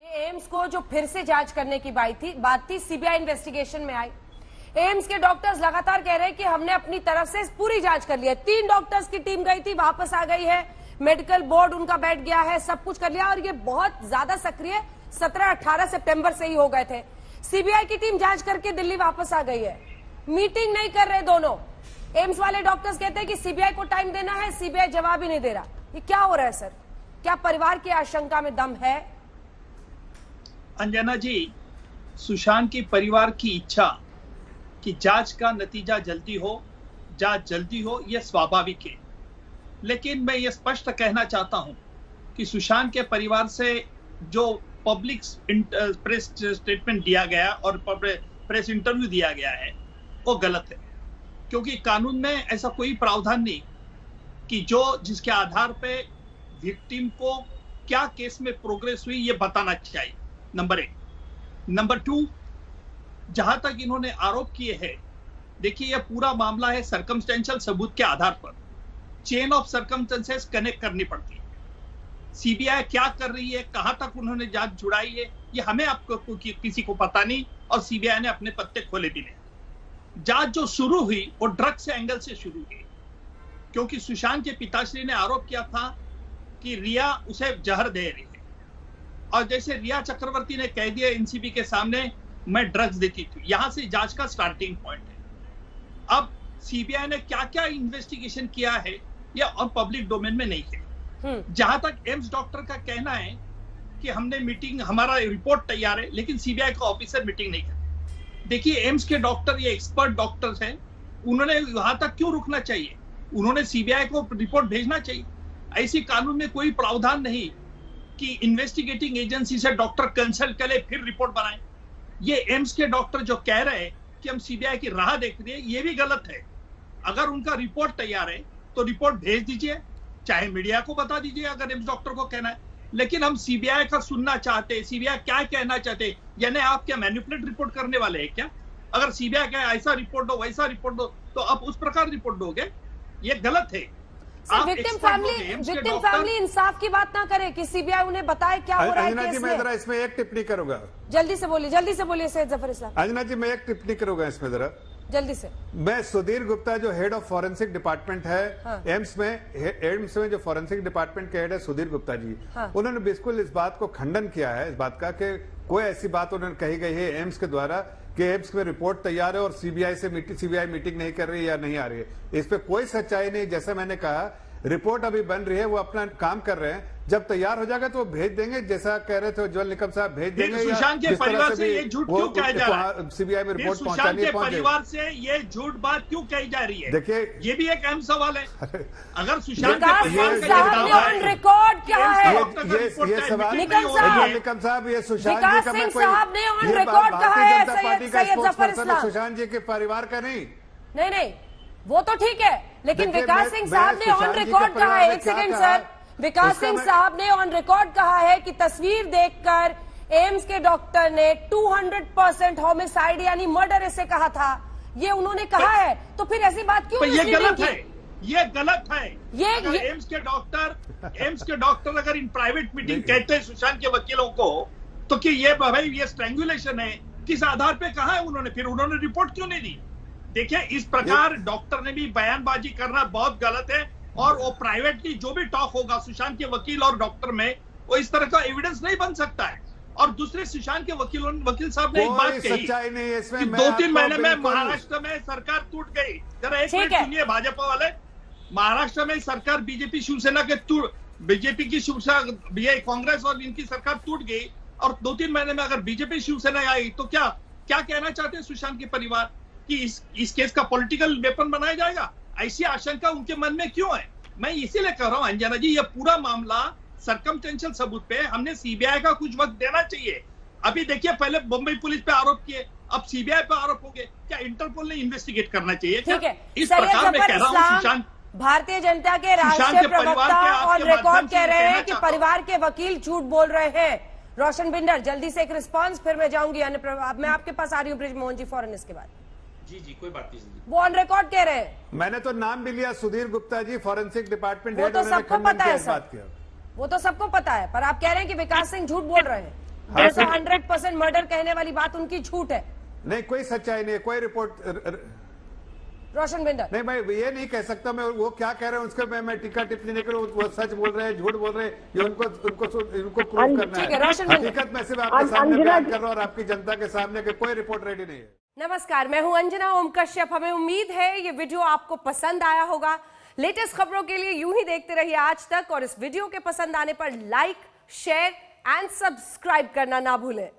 AIIMS को जो फिर से जांच करने की बात थी सीबीआई इन्वेस्टिगेशन में आई। एम्स के डॉक्टर्स लगातार कह रहे हैं कि हमने अपनी तरफ से पूरी जांच कर ली है। 3 डॉक्टर्स की टीम गई थी, वापस आ गई है, मेडिकल बोर्ड उनका बैठ गया है, सब कुछ कर लिया और ये बहुत ज्यादा सक्रिय 17-18 सितंबर से ही हो गए थे। सीबीआई की टीम जांच करके दिल्ली वापस आ गई है। मीटिंग नहीं कर रहे दोनों। एम्स वाले डॉक्टर्स कहते हैं कि सीबीआई को टाइम देना है, सीबीआई जवाब ही नहीं दे रहा। ये क्या हो रहा है सर? क्या परिवार की आशंका में दम है? अंजना जी, सुशांत के परिवार की इच्छा कि जांच का नतीजा जल्दी हो, जांच जल्दी हो, यह स्वाभाविक है। लेकिन मैं ये स्पष्ट कहना चाहता हूं कि सुशांत के परिवार से जो पब्लिक प्रेस स्टेटमेंट दिया गया और प्रेस इंटरव्यू दिया गया है वो गलत है, क्योंकि कानून में ऐसा कोई प्रावधान नहीं कि जिसके आधार पे विक्टिम को क्या केस में प्रोग्रेस हुई ये बताना चाहिए, नंबर 1। नंबर 2, जहां तक इन्होंने आरोप किए हैं, देखिए यह पूरा मामला है सर्कमस्टेंशियल सबूत के आधार पर, चेन ऑफ सर्कमस्टेंसेस कनेक्ट करनी पड़ती है। सीबीआई क्या कर रही है, कहां तक उन्होंने जांच जुड़ाई है, ये हमें आपको किसी को पता नहीं और सीबीआई ने अपने पत्ते खोले भी नहीं। जांच जो शुरू हुई वो ड्रग्स एंगल से शुरू हुई, क्योंकि सुशांत के पिताश्री ने आरोप किया था कि रिया उसे जहर दे रही है और जैसे रिया चक्रवर्ती ने कह दिया एनसीबी के सामने, मैं ड्रग्स देती थी। यहां से जांच का स्टार्टिंग पॉइंट है। अब सीबीआई ने क्या क्या इन्वेस्टिगेशन किया है यह और पब्लिक डोमेन में नहीं है। जहां तक एम्स डॉक्टर का कहना है कि हमने मीटिंग, हमारा रिपोर्ट तैयार है, लेकिन सीबीआई का ऑफिसर मीटिंग नहीं करता। देखिए एम्स के डॉक्टर ये एक्सपर्ट डॉक्टर्स हैं, उन्होंने वहां तक क्यों रुकना चाहिए? उन्होंने सीबीआई को रिपोर्ट भेजना चाहिए। ऐसी कानून में कोई प्रावधान नहीं कि इन्वेस्टिगेटिंग एजेंसी से डॉक्टर कंसल्ट करे फिर रिपोर्ट बनाए। ये एम्स के डॉक्टर जो कह रहे हैं कि हम सीबीआई की राह देख रहे हैं, ये भी गलत है। अगर उनका रिपोर्ट तैयार है तो रिपोर्ट भेज दीजिए, चाहे मीडिया को बता दीजिए अगर एम्स डॉक्टर को कहना है। लेकिन हम सीबीआई का सुनना चाहते हैं, सीबीआई क्या कहना चाहते हैं। यानी आप क्या मैनिपुलेट रिपोर्ट करने वाले हैं क्या? अगर सीबीआई क्या ऐसा रिपोर्ट दो, वैसा रिपोर्ट दो, तो आप उस प्रकार रिपोर्ट दोगे, ये गलत है। विक्टिम फैमिली इंसाफ की बात ना करे कि सीबीआई उन्हें बताए क्या हो रहा है केस में। मैं जरा इसमें एक टिप्पणी करूंगा। जल्दी से बोलिए सैयद जफर इस्लाम। अंजना जी, मैं एक टिप्पणी करूंगा इसमें जरा जल्दी से। मैं सुधीर गुप्ता जो हेड ऑफ फॉरेंसिक डिपार्टमेंट है, हाँ। एम्स में जो फॉरेंसिक डिपार्टमेंट के हेड है सुधीर गुप्ता जी, हाँ। उन्होंने बिल्कुल इस बात को खंडन किया है, इस बात का कि कोई ऐसी बात उन्होंने कही गई है एम्स के द्वारा कि एम्स में रिपोर्ट तैयार है और सीबीआई मीटिंग नहीं कर रही है या नहीं आ रही है। इस पे कोई सच्चाई नहीं। जैसे मैंने कहा, रिपोर्ट अभी बन रही है, वो अपना काम कर रहे हैं, जब तैयार हो जाएगा तो वो भेज देंगे, जैसा कह रहे थे उज्जवल निकम साहब, भेज देंगे। सुशांत के परिवार से ये झूठ क्यों कहा जा रहा है? सीबीआई में रिपोर्ट सुशांत के परिवार से ये झूठ बात क्यों कही जा रही है? देखिए, ये भी एक अहम सवाल है। अगर सुशांत के परिवार से रिकॉर्ड क्या है, ये सवाल निकम साहब, ये सुशांत जी का मैं कोई भारतीय जनता पार्टी का स्पोक्सपर्सन है, सुशांत जी के परिवार का नहीं, वो तो ठीक है, लेकिन विकास सिंह साहब ने ऑन रिकॉर्ड कहा है, एक सेकंड सर, विकास सिंह साहब ने ऑन रिकॉर्ड कहा है कि तस्वीर देखकर एम्स के डॉक्टर ने 200% होमिसाइड यानी मर्डर इसे कहा था, ये उन्होंने कहा है। तो फिर ऐसी बात क्यों? ये गलत है, ये गलत है। एम्स के डॉक्टर अगर इन प्राइवेट मीटिंग कहते हैं सुशांत के वकीलों को, तो कि ये भाई ये स्ट्रैंगुलेशन है, किस आधार पे कहा है उन्होंने? फिर उन्होंने रिपोर्ट क्यों नहीं दी? देखिए, इस प्रकार डॉक्टर ने भी बयानबाजी करना बहुत गलत है और वो प्राइवेटली जो भी टॉक होगा सुशांत के वकील और डॉक्टर में, वो इस तरह का एविडेंस नहीं बन सकता है। और दूसरे सुशांत के वकील साहब ने एक बात कही कि 2-3 महीने में महाराष्ट्र में सरकार टूट गई। जरा एक मिनट सुनिए भाजपा वाले, महाराष्ट्र में सरकार बीजेपी शिवसेना के बीजेपी की शिवसेना, कांग्रेस और इनकी सरकार टूट गई और 2-3 महीने में अगर बीजेपी शिवसेना आई तो क्या कहना चाहते हैं सुशांत के परिवार कि इस केस का पॉलिटिकल वेपन बनाया जाएगा? ऐसी आशंका उनके मन में क्यों है? मैं इसीलिए कह रहा हूं अंजना जी, ये पूरा मामला सर्कमस्टेंशियल सबूत पे हमने सीबीआई का कुछ वक्त देना चाहिए। अभी देखिए, पहले बम्बई पुलिस पे आरोप किए, अब सीबीआई पे आरोप हो गए, क्या इंटरपोल ने इन्वेस्टिगेट करना चाहिए? ठीक है, इस प्रकार में कह रहा हूं सुशांत, भारतीय जनता के राष्ट्रीय प्रवक्ता और रिकॉर्ड कह रहे हैं कि परिवार के वकील झूठ बोल रहे हैं। रोशन बिंडर, जल्दी से एक रिस्पॉन्स, फिर मैं जाऊंगी मैं आपके पास आ रही हूँ ब्रिजमोहन जी फौरन इसके बाद। जी कोई बात नहीं। वो ऑन रिकॉर्ड कह रहे हैं। मैंने तो नाम भी लिया, सुधीर गुप्ता जी, फॉरेंसिक डिपार्टमेंट वो तो सबको पता है सर, वो तो सबको पता है, पर आप कह रहे हैं कि विकास सिंह झूठ बोल रहे हैं। जैसे 100% मर्डर कहने वाली बात उनकी झूठ है। नहीं, कोई सच्चाई नहीं है, कोई रिपोर्ट। रोशन बिंदर नहीं भाई, ये नहीं कह सकता मैं, वो क्या कह रहे हैं उसके मैं टीका टिप्पणी नहीं करूं। वो सच बोल रहे हैं, झूठ बोल रहे हैं, ये उनको प्रूव करना ठीक है, रोशन बिंदर। हकीकत में सिर्फ आपके सामने बयान कर रहा हूं और आपकी जनता के सामने कि कोई रिपोर्ट रेडी नहीं है। नमस्कार, मैं हूं अंजना ओम कश्यप। हमें उम्मीद है ये वीडियो आपको पसंद आया होगा। लेटेस्ट खबरों के लिए यूं ही देखते रहिए आज तक, और इस वीडियो के पसंद आने पर लाइक, शेयर एंड सब्सक्राइब करना ना भूलें।